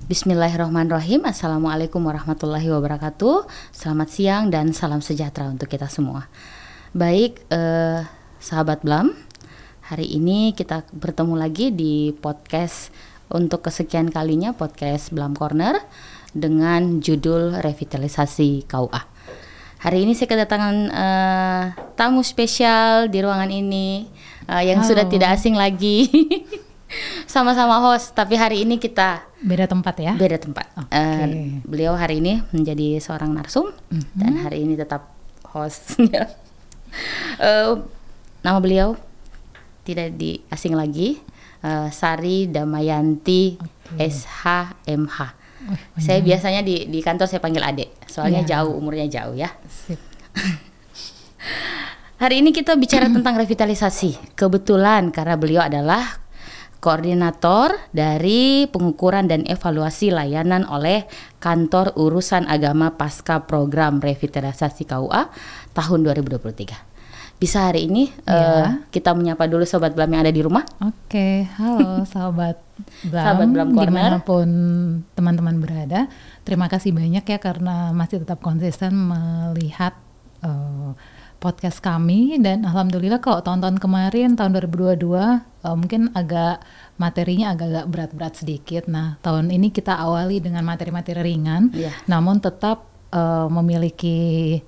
Bismillahirrahmanirrahim. Assalamualaikum warahmatullahi wabarakatuh. Selamat siang dan salam sejahtera untuk kita semua. Baik, sahabat Blam, hari ini kita bertemu lagi di podcast untuk kesekian kalinya, podcast Blam Corner dengan judul revitalisasi KUA. Hari ini saya kedatangan tamu spesial di ruangan ini yang sudah tidak asing lagi. Sama-sama host, tapi hari ini kita beda tempat ya? Beda tempat. Okay. Beliau hari ini menjadi seorang narsum dan hari ini tetap host. Nama beliau tidak asing lagi, Sari Damayanti SHMH. Saya biasanya di kantor saya panggil Adek, soalnya jauh, umurnya jauh ya. Sip. Hari ini kita bicara tentang revitalisasi. Kebetulan karena beliau adalah koordinator dari pengukuran dan evaluasi layanan oleh Kantor Urusan Agama pasca program revitalisasi KUA tahun 2023. Bisa hari ini kita menyapa dulu Sobat Blam yang ada di rumah. Oke, halo Sahabat Blam, Sahabat Blam Corner, dimanapun teman-teman berada. Terima kasih banyak ya karena masih tetap konsisten melihat podcast kami, dan alhamdulillah kalau tahun-tahun kemarin, tahun 2022 mungkin materinya agak berat-berat sedikit. Nah, tahun ini kita awali dengan materi-materi ringan, namun tetap memiliki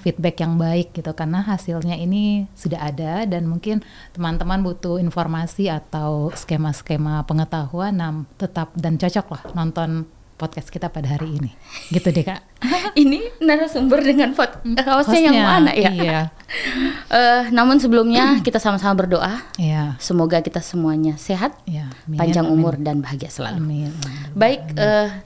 feedback yang baik gitu, karena hasilnya ini sudah ada dan mungkin teman-teman butuh informasi atau skema-skema pengetahuan, tetap dan cocok lah nonton podcast kita pada hari ini, gitu deh Kak. Ini narasumber dengan hostnya yang mana ya? Iya. Namun sebelumnya kita sama-sama berdoa. Iya. Semoga kita semuanya sehat, panjang umur dan bahagia selalu. Amin. Baik,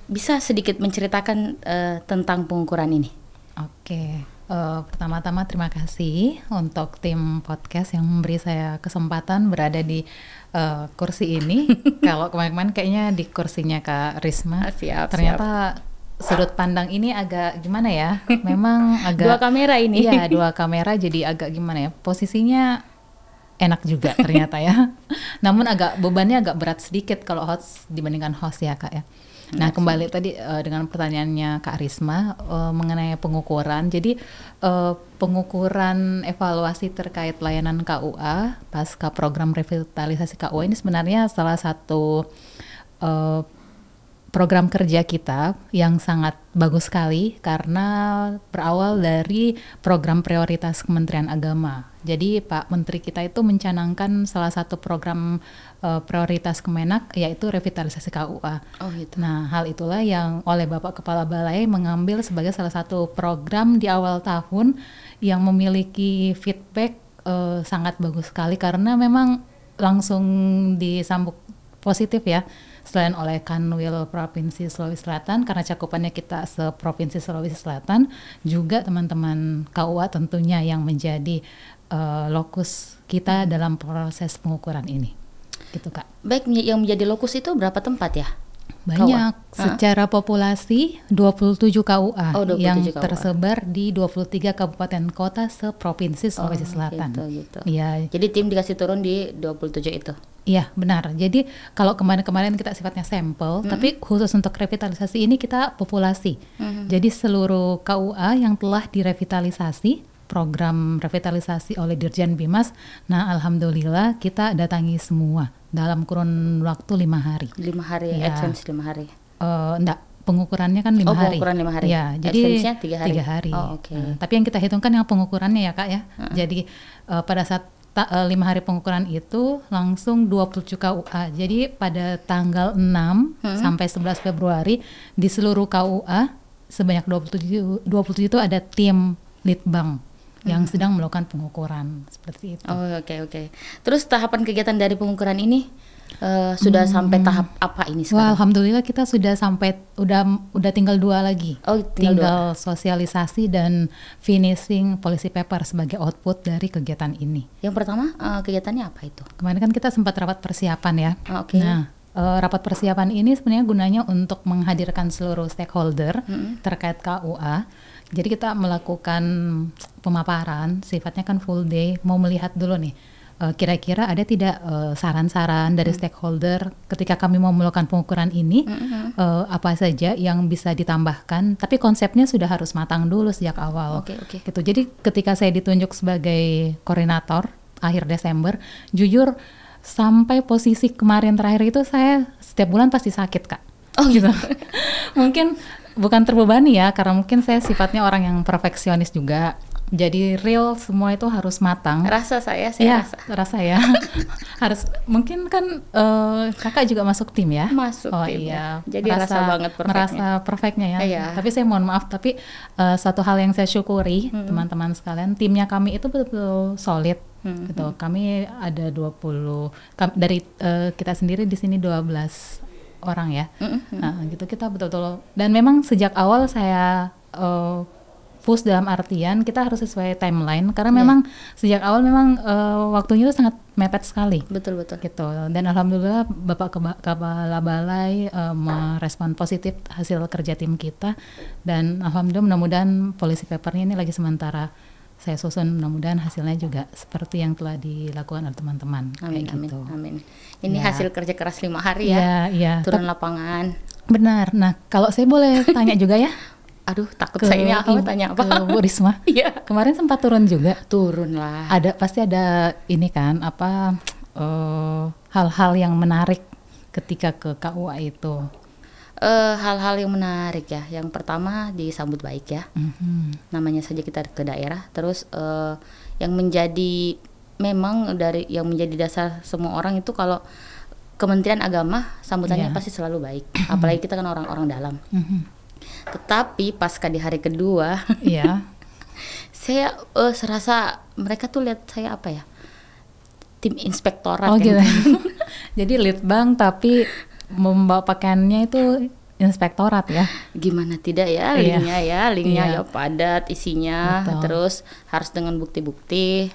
bisa sedikit menceritakan tentang pengukuran ini? Oke. Pertama-tama terima kasih untuk tim podcast yang memberi saya kesempatan berada di kursi ini. Kalau kemarin-kemarin kayaknya di kursinya Kak Risma. Ternyata sudut pandang ini agak gimana ya? Memang agak dua kamera ini. Iya, dua kamera jadi agak gimana ya? Posisinya enak juga ternyata ya. Namun bebannya agak berat sedikit kalau host dibandingkan host ya Kak ya. Nah, kembali tadi dengan pertanyaannya Kak Risma mengenai pengukuran. Jadi pengukuran evaluasi terkait layanan KUA pasca program revitalisasi KUA ini sebenarnya salah satu program kerja kita yang sangat bagus sekali karena berawal dari program prioritas Kementerian Agama. Jadi Pak Menteri kita itu mencanangkan salah satu program prioritas Kemenak yaitu revitalisasi KUA. Oh gitu. Nah, hal itulah yang oleh Bapak Kepala Balai mengambil sebagai salah satu program di awal tahun yang memiliki feedback sangat bagus sekali karena memang langsung disambut positif ya. Selain oleh Kanwil Provinsi Sulawesi Selatan, karena cakupannya kita se-Provinsi Sulawesi Selatan, juga teman-teman KUA tentunya yang menjadi lokus kita dalam proses pengukuran ini. Gitu Kak. Baik, yang menjadi lokus itu berapa tempat ya? Banyak, secara populasi 27 KUA 27 yang KUA. tersebar di 23 kabupaten kota se-Provinsi Sulawesi Selatan. Gitu. Ya. Jadi tim dikasih turun di 27 itu? Iya, benar. Jadi kalau kemarin-kemarin kita sifatnya sampel, tapi khusus untuk revitalisasi ini kita populasi. Jadi seluruh KUA yang telah direvitalisasi, program revitalisasi oleh Dirjen Bimas, nah alhamdulillah kita datangi semua dalam kurun waktu 5 hari. 5 hari, ya. advance 5 hari? Enggak, pengukurannya kan 5 hari. Pengukuran 5 hari? Ya, jadi advance-nya 3 hari? 3 hari. Oh, oke. Tapi yang kita hitungkan yang pengukurannya ya Kak ya. Jadi pada saat 5 hari pengukuran itu langsung 27 KUA. Jadi pada tanggal 6 sampai 11 Februari di seluruh KUA sebanyak 27 itu ada tim Litbang yang sedang melakukan pengukuran seperti itu. Oh, oke. Terus tahapan kegiatan dari pengukuran ini sudah sampai tahap apa ini sekarang? Wah, alhamdulillah kita sudah sampai udah tinggal 2 lagi. Oh, tinggal 2. Sosialisasi dan finishing policy paper sebagai output dari kegiatan ini. Yang pertama kegiatannya apa itu? Kemarin kan kita sempat rapat persiapan ya. Oke. Nah, rapat persiapan ini sebenarnya gunanya untuk menghadirkan seluruh stakeholder terkait KUA. Jadi kita melakukan pemaparan, sifatnya kan full day, mau melihat dulu nih kira-kira ada tidak saran-saran dari stakeholder ketika kami mau melakukan pengukuran ini, apa saja yang bisa ditambahkan, tapi konsepnya sudah harus matang dulu sejak awal. Gitu. Jadi ketika saya ditunjuk sebagai koordinator akhir Desember, jujur sampai posisi kemarin terakhir itu saya setiap bulan pasti sakit, Kak. Gitu. Mungkin bukan terbebani ya, karena mungkin saya sifatnya orang yang perfeksionis juga. Jadi real semua itu harus matang. Rasa saya rasa ya. Harus, mungkin kan kakak juga masuk tim ya? Masuk tim ya. Jadi merasa perfectnya ya. Tapi saya mohon maaf, tapi satu hal yang saya syukuri teman-teman sekalian, timnya kami itu betul-betul solid. Gitu. Kami ada 20 dari kita sendiri di sini 12 orang ya. Nah, gitu kita betul-betul, dan memang sejak awal saya push dalam artian kita harus sesuai timeline karena memang sejak awal memang waktunya itu sangat mepet sekali. Betul gitu. Dan alhamdulillah Bapak Kepala Balai merespon positif hasil kerja tim kita, dan alhamdulillah mudah-mudahan policy papernya ini lagi sementara saya susun, mudah-mudahan hasilnya juga seperti yang telah dilakukan oleh teman-teman. Amin. Ini hasil kerja keras 5 hari ya. Turun lapangan. Benar. Nah, kalau saya boleh tanya juga ya. Aduh, takut saya ini tanya apa? Ke Bu Risma. Kemarin sempat turun juga. Turun lah. Pasti ada ini kan, hal-hal yang menarik ketika ke KUA itu. Hal-hal yang menarik ya. Yang pertama disambut baik ya. Namanya saja kita ke daerah. Terus yang menjadi yang menjadi dasar semua orang itu kalau Kementerian Agama sambutannya pasti selalu baik. Apalagi kita kan orang-orang dalam. Tetapi pasca di hari kedua, saya serasa mereka tuh lihat saya apa ya, tim inspektorat. Gitu. Jadi lead bank tapi membawa pakaiannya itu inspektorat ya. Gimana tidak ya, linknya ya padat isinya. Betul. Terus harus dengan bukti-bukti.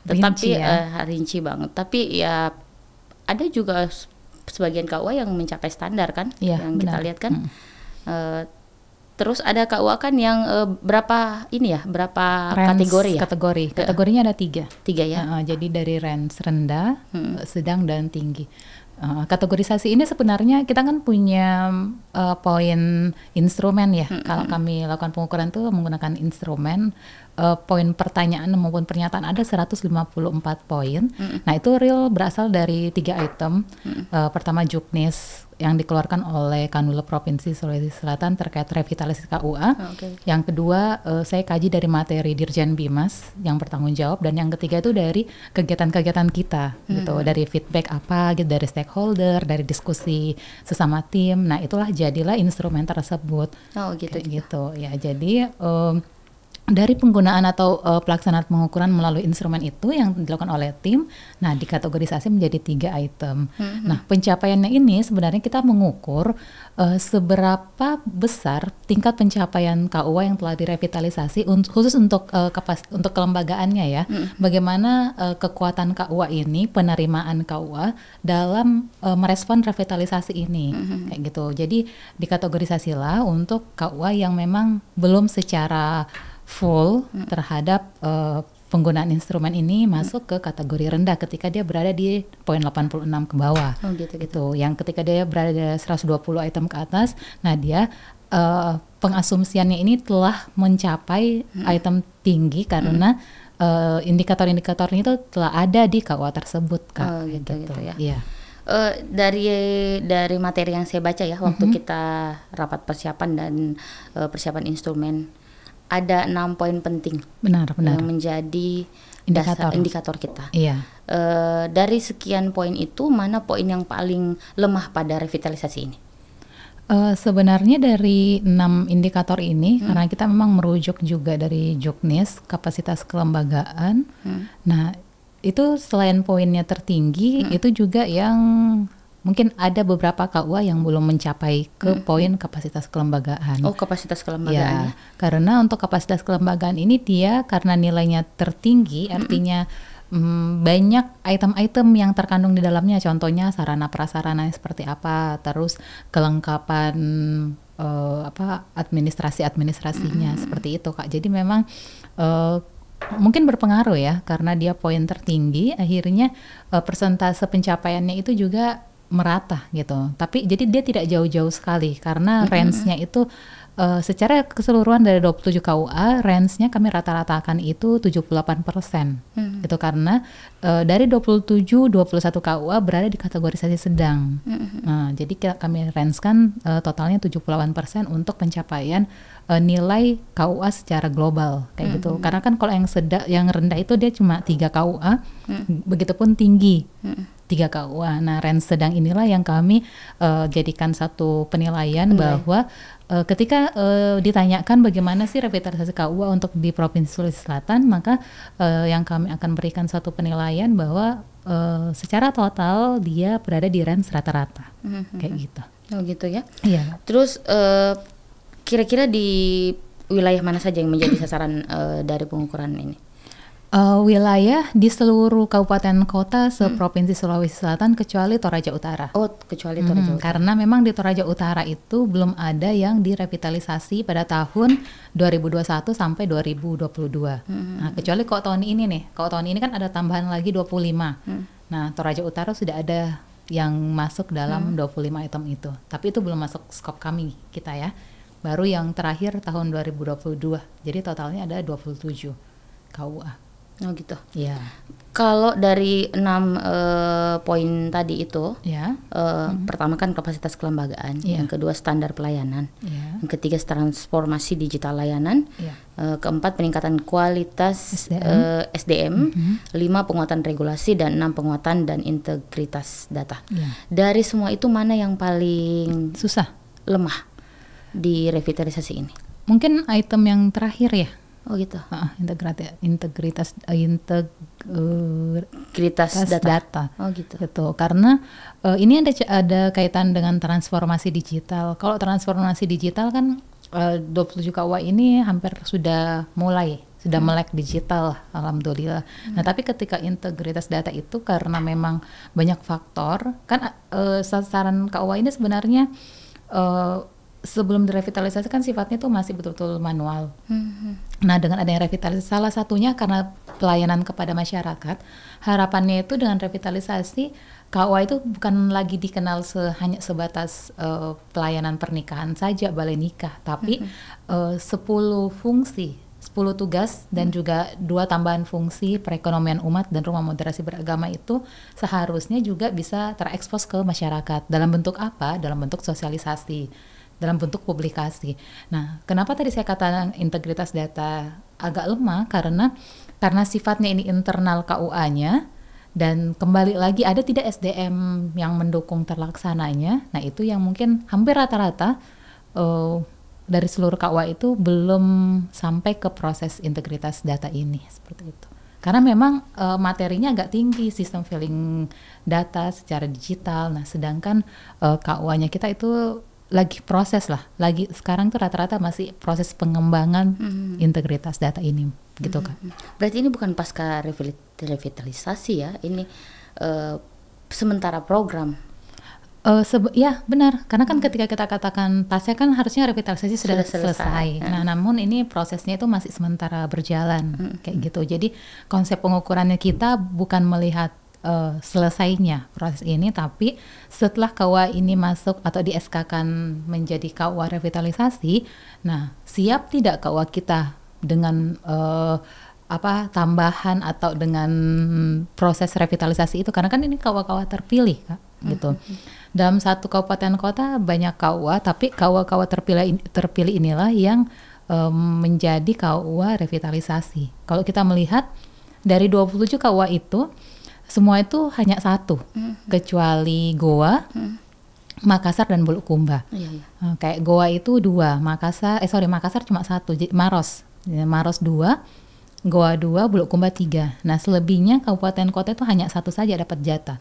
Tetapi rinci banget. Tapi ya ada juga sebagian KUA yang mencapai standar kan, yang kita lihat kan. Terus ada KUA kan yang berapa kategori ya? Kategorinya ada 3 ya. Jadi dari range rendah, sedang dan tinggi. Kategorisasi ini sebenarnya kita kan punya poin instrumen ya. Kalau kami lakukan pengukuran itu menggunakan instrumen, poin pertanyaan maupun pernyataan ada 154 poin. Nah, itu real berasal dari 3 item. Pertama juknis yang dikeluarkan oleh Kanwil Provinsi Sulawesi Selatan terkait revitalisasi KUA. Yang kedua saya kaji dari materi Dirjen Bimas yang bertanggung jawab, dan yang ketiga itu dari kegiatan-kegiatan kita gitu, dari feedback gitu, dari stakeholder, dari diskusi sesama tim. Nah, itulah jadilah instrumen tersebut. Gitu ya. Jadi dari penggunaan atau pelaksanaan pengukuran melalui instrumen itu yang dilakukan oleh tim, nah dikategorisasi menjadi 3 item. Nah, pencapaiannya ini sebenarnya kita mengukur seberapa besar tingkat pencapaian KUA yang telah direvitalisasi khusus untuk kelembagaannya ya. Bagaimana kekuatan KUA ini, penerimaan KUA dalam merespon revitalisasi ini, kayak gitu. Jadi dikategorisasilah untuk KUA yang memang belum secara full terhadap penggunaan instrumen ini masuk ke kategori rendah ketika dia berada di poin 86 ke bawah. Gitu. Yang ketika dia berada di 120 item ke atas, nah dia pengasumsiannya ini telah mencapai item tinggi karena indikator-indikatornya itu telah ada di KUA tersebut, Kak. Gitu ya. Dari materi yang saya baca ya waktu kita rapat persiapan dan persiapan instrumen, ada 6 poin penting benar yang menjadi indikator kita. Dari sekian poin itu, mana poin yang paling lemah pada revitalisasi ini? Sebenarnya dari 6 indikator ini, karena kita memang merujuk juga dari Juknis, kapasitas kelembagaan. Nah, itu selain poinnya tertinggi, itu juga yang mungkin ada beberapa KUA yang belum mencapai ke poin kapasitas kelembagaan. Kapasitas kelembagaan ya. Karena untuk kapasitas kelembagaan ini dia karena nilainya tertinggi, artinya banyak item-item yang terkandung di dalamnya. Contohnya sarana prasarana seperti apa, terus kelengkapan administrasinya seperti itu, Kak. Jadi memang mungkin berpengaruh ya, karena dia poin tertinggi, akhirnya persentase pencapaiannya itu juga merata gitu. Tapi jadi dia tidak jauh-jauh sekali karena range-nya itu secara keseluruhan dari 27 KUA, range-nya kami rata-ratakan itu 78%. Gitu karena dari 27 21 KUA berada di kategorisasi sedang. Nah, jadi kami range-kan totalnya 78% untuk pencapaian nilai KUA secara global kayak gitu. Karena kan kalau yang rendah itu dia cuma 3 KUA, begitupun tinggi 3 KUA. Nah, range sedang inilah yang kami jadikan satu penilaian bahwa ketika ditanyakan bagaimana sih revitalisasi KUA untuk di Provinsi Sulawesi Selatan, maka yang kami akan berikan satu penilaian bahwa secara total dia berada di range rata-rata kayak gitu. Oh gitu ya. Iya. Terus kira-kira di wilayah mana saja yang menjadi sasaran dari pengukuran ini? Wilayah di seluruh kabupaten kota seprovinsi Sulawesi Selatan kecuali Toraja Utara. Oh, kecuali Toraja Utara. Karena memang di Toraja Utara itu belum ada yang direvitalisasi pada tahun 2021 sampai 2022. Nah, kecuali kalau tahun ini nih. Kalau tahun ini kan ada tambahan lagi 25. Nah, Toraja Utara sudah ada yang masuk dalam 25 item itu. Tapi itu belum masuk skop kami kita ya. Baru yang terakhir tahun 2022. Jadi totalnya ada 27 KUA. Oh gitu. Ya. Kalau dari 6 poin tadi itu, Ya. Pertama kan kapasitas kelembagaan, Ya. yang kedua standar pelayanan, Ya. yang ketiga transformasi digital layanan, Ya. keempat peningkatan kualitas SDM, 5 penguatan regulasi, dan 6 penguatan dan integritas data. Ya. Dari semua itu mana yang paling Susah. lemah di revitalisasi ini? Mungkin item yang terakhir ya. Oh gitu. Integritas data. Oh gitu. Gitu. Karena ini ada kaitan dengan transformasi digital. Kalau transformasi digital kan 27 KUA ini hampir sudah melek digital, alhamdulillah. Nah, tapi ketika integritas data itu karena memang banyak faktor, kan sasaran KUA ini sebenarnya sebelum direvitalisasi kan sifatnya itu masih betul-betul manual. Nah, dengan adanya revitalisasi, salah satunya karena pelayanan kepada masyarakat, harapannya itu dengan revitalisasi KUA itu bukan lagi dikenal hanya sebatas pelayanan pernikahan saja, balai nikah, tapi 10 fungsi, 10 tugas dan juga 2 tambahan fungsi perekonomian umat dan rumah moderasi beragama itu seharusnya juga bisa terekspos ke masyarakat. Dalam bentuk apa? Dalam bentuk sosialisasi, dalam bentuk publikasi. Nah, kenapa tadi saya katakan integritas data agak lemah? Karena sifatnya ini internal KUA-nya, dan kembali lagi ada tidak SDM yang mendukung terlaksananya. Nah, itu yang mungkin hampir rata-rata dari seluruh KUA itu belum sampai ke proses integritas data ini, seperti itu. Karena memang materinya agak tinggi, sistem filling data secara digital. Nah, sedangkan KUA-nya kita itu lagi proses lah, sekarang tuh rata-rata masih proses pengembangan integritas data ini, gitu kan. Berarti ini bukan pasca revitalisasi ya, ini sementara program. Ya benar, karena kan ketika kita katakan pasca kan harusnya revitalisasi sudah selesai. Nah, namun ini prosesnya itu masih sementara berjalan, kayak gitu. Jadi konsep pengukurannya kita bukan melihat selesainya proses ini, tapi setelah KUA ini masuk atau di SK-kan menjadi KUA revitalisasi, nah siap tidak KUA kita dengan tambahan atau dengan proses revitalisasi itu, karena kan ini KUA terpilih Kak, gitu. Dalam satu kabupaten kota banyak KUA, tapi KUA terpilih inilah yang menjadi KUA revitalisasi. Kalau kita melihat dari 27 KUA itu semua itu hanya satu, kecuali Goa, Makassar dan Bulukumba. Kayak Goa itu 2, Makassar cuma 1, Maros 2, Goa 2, Bulukumba 3. Nah, selebihnya kabupaten kota itu hanya 1 saja dapat jatah.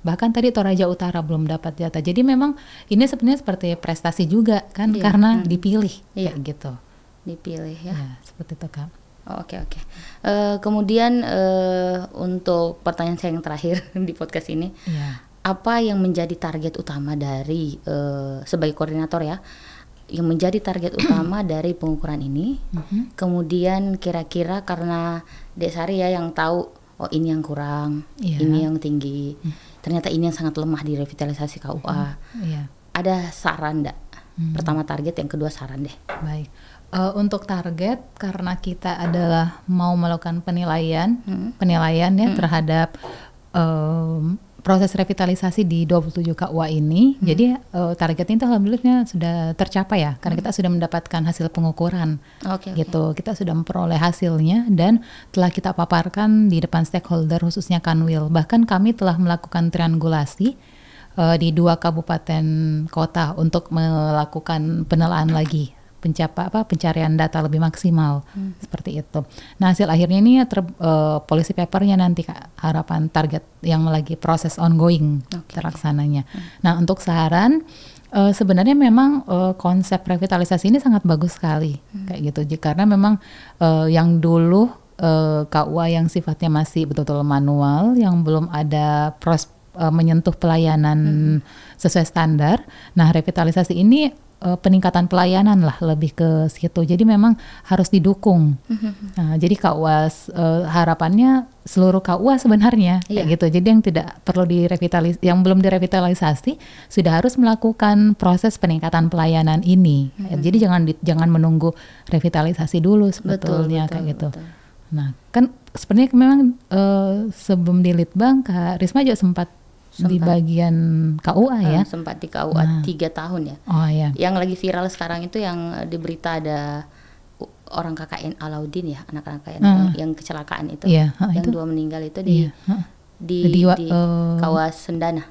Bahkan tadi Toraja Utara belum dapat jatah. Jadi memang ini sebenarnya seperti prestasi juga kan, karena dipilih kayak gitu. Dipilih ya. Seperti itu Kak. Oke. Kemudian untuk pertanyaan saya yang terakhir di podcast ini, apa yang menjadi target utama dari sebagai koordinator ya? yang menjadi target utama dari pengukuran ini. Kemudian kira-kira karena Dek Sari ya yang tahu, oh ini yang kurang, ini yang tinggi, ternyata ini yang sangat lemah di revitalisasi KUA. Ada saran enggak? Pertama target, yang kedua saran deh. Baik. Untuk target, karena kita adalah mau melakukan penilaian ya terhadap proses revitalisasi di 27 KUA ini. Jadi targetnya itu alhamdulillah sudah tercapai ya, karena kita sudah mendapatkan hasil pengukuran. Gitu. Kita sudah memperoleh hasilnya dan telah kita paparkan di depan stakeholder khususnya Kanwil. Bahkan kami telah melakukan triangulasi di 2 kabupaten kota untuk melakukan penelaan lagi, pencarian data lebih maksimal seperti itu. Nah, hasil akhirnya ini policy papernya nanti Kak, harapan target yang lagi proses ongoing terlaksananya. Nah, untuk saran sebenarnya memang konsep revitalisasi ini sangat bagus sekali kayak gitu, karena memang yang dulu KUA yang sifatnya masih betul-betul manual, yang belum ada menyentuh pelayanan sesuai standar. Nah, revitalisasi ini peningkatan pelayanan lah lebih ke situ. Jadi memang harus didukung. Nah, jadi KUA harapannya seluruh KUA sebenarnya kayak gitu. Jadi yang tidak perlu yang belum direvitalisasi sudah harus melakukan proses peningkatan pelayanan ini. Jadi jangan menunggu revitalisasi dulu sebetulnya kayak gitu. Nah, kan sebenarnya memang sebelum di Litbang Kak Risma juga sempat di bagian KUA ya. Sempat di KUA 3 tahun ya. Yang lagi viral sekarang itu yang di berita ada orang KKN Alauddin ya, anak-anak KKN yang kecelakaan itu, yang itu 2 meninggal itu di KUA Sendana.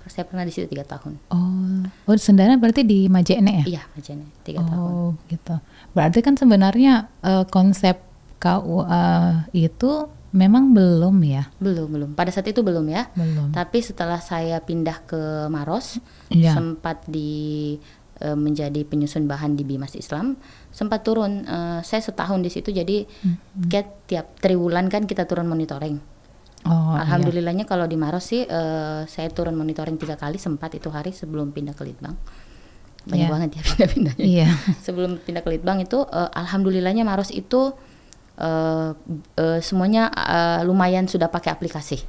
Saya pernah di situ 3 tahun. Oh, Sendana berarti di Majene ya? Iya, Majene 3 tahun. Oh, gitu. Berarti kan sebenarnya konsep KUA itu memang belum ya? Belum. Pada saat itu belum ya. Belum. Tapi setelah saya pindah ke Maros, sempat menjadi penyusun bahan di Bimas Islam, sempat turun. Saya setahun di situ, jadi tiap triwulan kan kita turun monitoring. Alhamdulillahnya kalau di Maros sih saya turun monitoring 3 kali, sempat itu hari sebelum pindah ke Litbang. Banyak banget ya pindah-pindahnya. Sebelum pindah ke Litbang itu, alhamdulillahnya Maros itu semuanya lumayan sudah pakai aplikasi.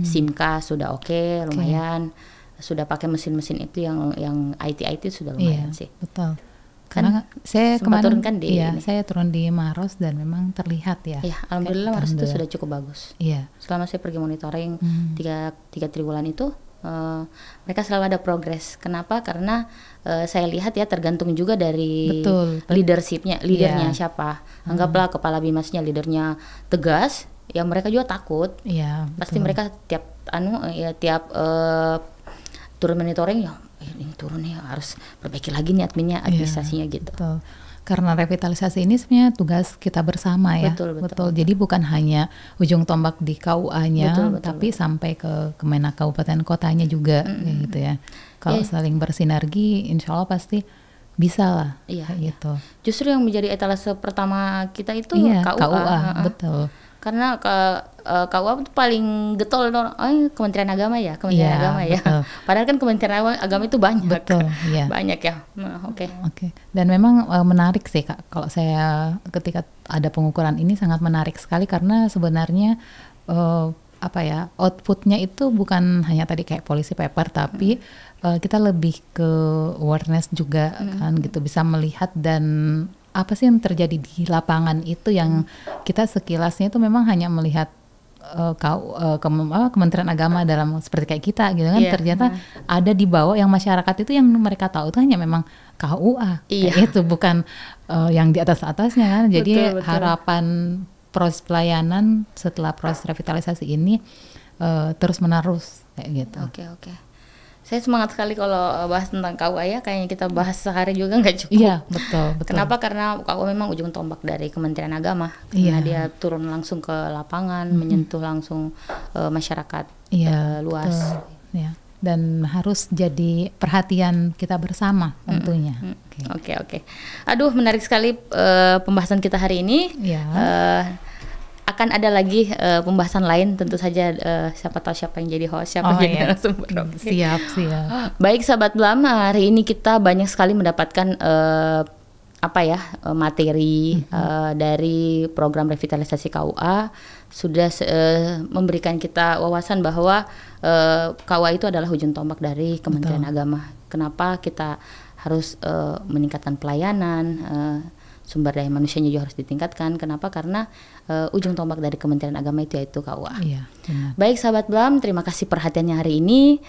SIMKA sudah oke, lumayan. Sudah pakai mesin-mesin itu yang IT sudah lumayan sih. Betul. Karena saya kemarin turun kan saya turun di Maros dan memang terlihat ya. Alhamdulillah Maros itu sudah cukup bagus. Selama saya pergi monitoring 3 triwulan itu, mereka selalu ada progres. Kenapa? Karena saya lihat ya tergantung juga dari leadernya siapa. Anggaplah kepala Bimasnya leadernya tegas, ya mereka juga takut. Pasti mereka tiap turun monitoring ya ini turun nih, harus perbaiki lagi nih adminnya, administrasinya gitu. Betul. Karena revitalisasi ini sebenarnya tugas kita bersama ya. Betul. Jadi bukan hanya ujung tombak di KUA-nya, tapi sampai ke Kemenak kabupaten kotanya juga gitu ya. Kalau saling bersinergi, insya Allah pasti bisa lah gitu. Justru yang menjadi etalase pertama kita itu KUA. Betul. Karena KUA itu paling getol Kementerian Agama ya, Padahal kan Kementerian Agama itu banyak. Banyak ya. Oke. Dan memang menarik sih Kak, kalau saya ketika ada pengukuran ini sangat menarik sekali, karena sebenarnya outputnya itu bukan hanya tadi kayak policy paper, tapi kita lebih ke awareness juga kan gitu, bisa melihat dan apa sih yang terjadi di lapangan itu yang kita sekilasnya itu memang hanya melihat Kementerian Agama dalam seperti kayak kita gitu kan, ternyata ada di bawah yang masyarakat itu yang mereka tahu itu hanya memang KUA itu bukan yang di atasnya kan. Jadi harapan proses pelayanan setelah proses revitalisasi ini terus menerus kayak gitu. Oke. Saya semangat sekali kalau bahas tentang KUA ya, kayaknya kita bahas sehari juga nggak cukup. Iya, betul. Kenapa? Karena KUA memang ujung tombak dari Kementerian Agama. Karena dia turun langsung ke lapangan, menyentuh langsung masyarakat luas. Betul. Dan harus jadi perhatian kita bersama tentunya. Oke. Aduh, menarik sekali pembahasan kita hari ini. akan ada lagi pembahasan lain, tentu saja siapa tahu siapa yang jadi host, siapa yang jadi narasumber. Siap. Baik sahabat Blam, hari ini kita banyak sekali mendapatkan materi dari program revitalisasi KUA, sudah memberikan kita wawasan bahwa KUA itu adalah ujung tombak dari Kementerian Agama. Kenapa kita harus meningkatkan pelayanan, sumber daya manusianya juga harus ditingkatkan. Kenapa? Karena ujung tombak dari Kementerian Agama itu yaitu KUA. Iya, benar. Baik sahabat Blam, terima kasih perhatiannya hari ini.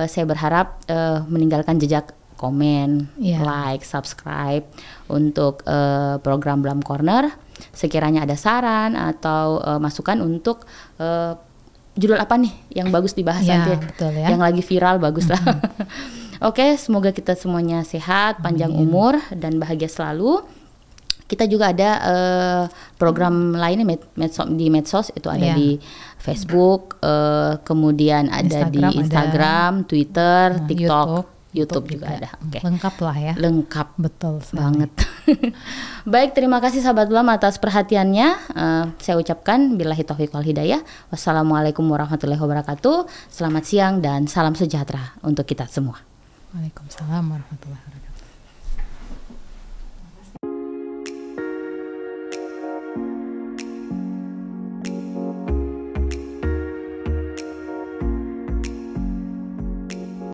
Saya berharap meninggalkan jejak komen, like, subscribe untuk program Blam Corner. Sekiranya ada saran atau masukan untuk judul apa nih yang bagus dibahas nanti, betul ya. Yang lagi viral bagus lah. Oke, semoga kita semuanya sehat, panjang umur dan bahagia selalu. Kita juga ada program lainnya di medsos, itu ada di Facebook, kemudian ada di Instagram, Twitter, TikTok, YouTube juga ada. Lengkap lah ya. Lengkap. Betul banget. Baik, terima kasih sahabat Blam atas perhatiannya. Saya ucapkan billahi taufiq wal hidayah. Wassalamualaikum warahmatullahi wabarakatuh. Selamat siang dan salam sejahtera untuk kita semua. Waalaikumsalam warahmatullahi wabarakatuh.